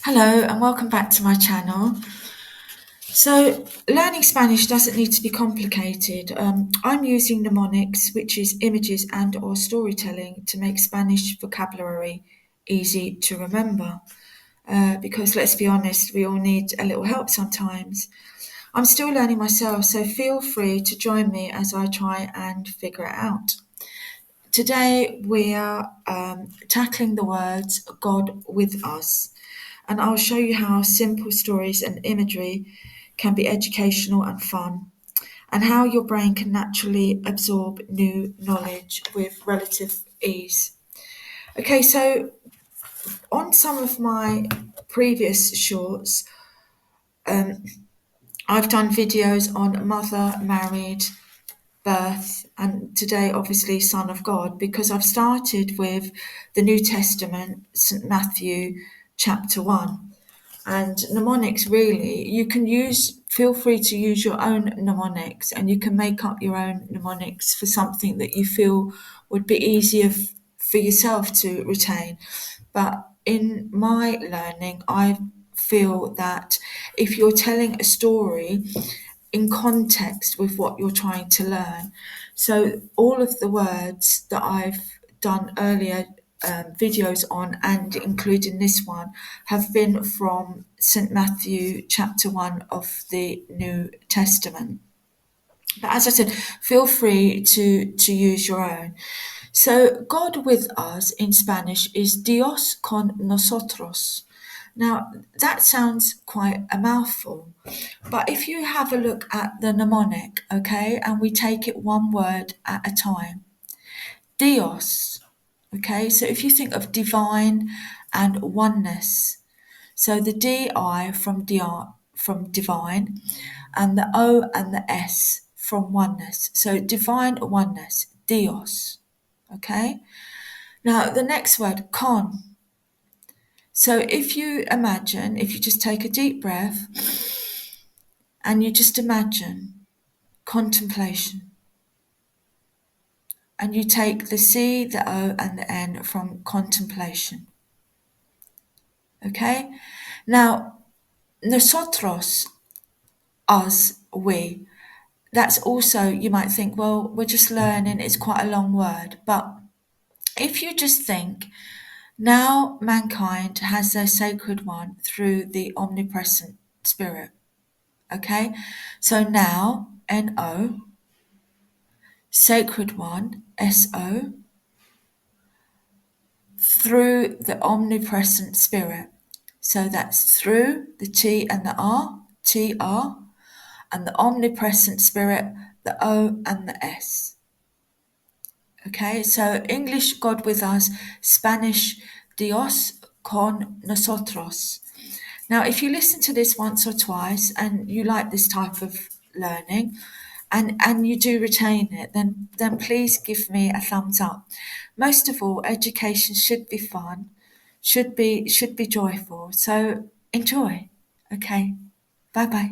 Hello and welcome back to my channel. So, learning Spanish doesn't need to be complicated. I'm using mnemonics, which is images and or storytelling, to make Spanish vocabulary easy to remember. Because let's be honest, we all need a little help sometimes. I'm still learning myself, so feel free to join me as I try and figure it out. Today we are tackling the words God with us, and I'll show you how simple stories and imagery can be educational and fun, and how your brain can naturally absorb new knowledge with relative ease. Okay, so on some of my previous shorts, I've done videos on mother, married, birth, and today obviously Son of God, because I've started with the New Testament, St. Matthew chapter 1. And mnemonics, really, you can feel free to use your own mnemonics, and you can make up your own mnemonics for something that you feel would be easier for yourself to retain. But in my learning, I feel that if you're telling a story in context with what you're trying to learn, so all of the words that I've done earlier videos on, and including this one, have been from St. Matthew chapter 1 of the New Testament. But as I said, feel free to use your own. So, God with us in Spanish is Dios con nosotros. Now, that sounds quite a mouthful, but if you have a look at the mnemonic, okay, and we take it one word at a time, Dios, okay, so if you think of divine and oneness, so the DI from divine, and the O and the S from oneness, so divine oneness, Dios, okay. Now the next word, con. So if you imagine, if you just take a deep breath and you just imagine contemplation, and you take the C, the O, and the N from contemplation. Okay? Now, nosotros, us, we, that's also, you might think, well, we're just learning, it's quite a long word. But if you just think, now mankind has their sacred one through the omnipresent spirit. Okay? So now, N-O, sacred one, S-O, through the omnipresent spirit. So that's through the T and the R, T-R, and the omnipresent spirit, the O and the S. Okay, so English, God with us, Spanish, Dios con nosotros. Now, if you listen to this once or twice and you like this type of learning, and you do retain it, then please give me a thumbs up. Most of all, education should be fun, should be joyful. So enjoy. Okay, bye bye.